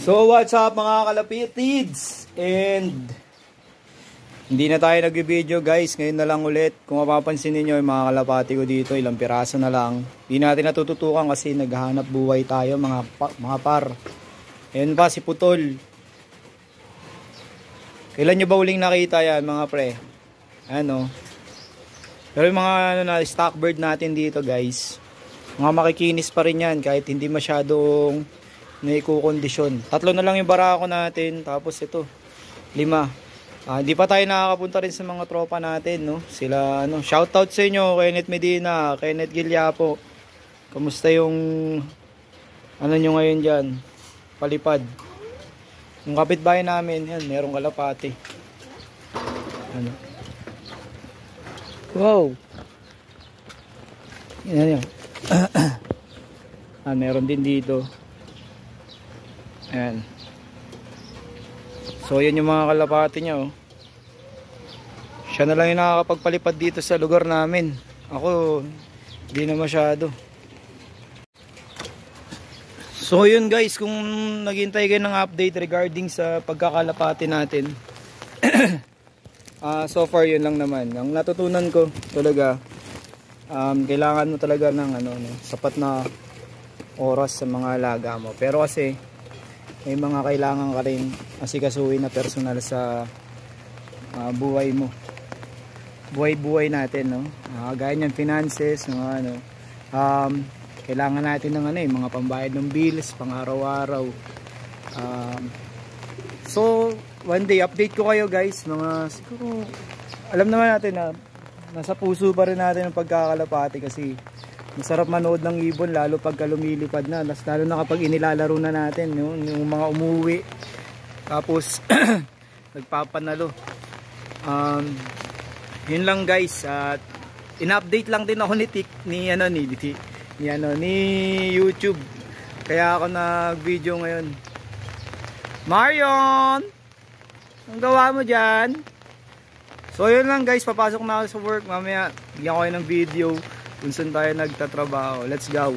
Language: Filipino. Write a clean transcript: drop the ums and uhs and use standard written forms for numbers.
So what's up mga kalapitids? And hindi na tayo nag-video guys, ngayon na lang ulit. Kung mapapansin niyo yung mga kalapati ko dito, ilang piraso na lang. Hindi natin natututukan kasi naghahanap buhay tayo mga par. Ayun pa si Putol. Kailan nyo ba uling nakita yan mga pre? Ano? Pero yung mga stock bird natin dito guys, mga makikinis pa rin yan kahit hindi masyadong naikukondisyon. 3 na lang yung barako natin, tapos ito 5. Hindi pa tayo nakakapunta rin sa mga tropa natin, no? Sila shoutout sa inyo, Kenneth Medina, Kenneth Gilyapo. Kamusta yung nyo ngayon diyan? Palipad. Yung kapitbahay namin, yan, merong kalapati. Wow. Yan. Meron din dito. Ayan. So yan yung mga kalapati niya, oh. Siya na lang yung nakakapagpalipad dito sa lugar namin. Ako, hindi na masyado. So yun guys, kung naghintay kayo ng update regarding sa pagkakalapati natin. So far yun lang naman. Ang natutunan ko talaga, kailangan mo talaga ng sapat na oras sa mga alaga mo. Pero kasi may mga kailangan ka rin asikasuhin na personal sa buhay mo. Buhay natin, no? Gaya niyan finances, mga kailangan natin ng mga pambayad ng bills, pang araw-araw. So, one day update ko kayo guys, siguro alam naman natin na nasa puso pa rin natin ang pagkakalapati kasi masarap manood ng ibon lalo pagka lumilipad na, lalo na kapag inilalaro na natin, yung mga umuwi tapos nagpapanalo. Yun lang guys, at in-update lang din ako ni YouTube, kaya ako nag-video ngayon. Marion, ang gawa mo dyan? So yun lang guys, papasok na ako sa work. Mamaya bigyan ko kayo ng video kung saan tayo nagtatrabaho. Let's go.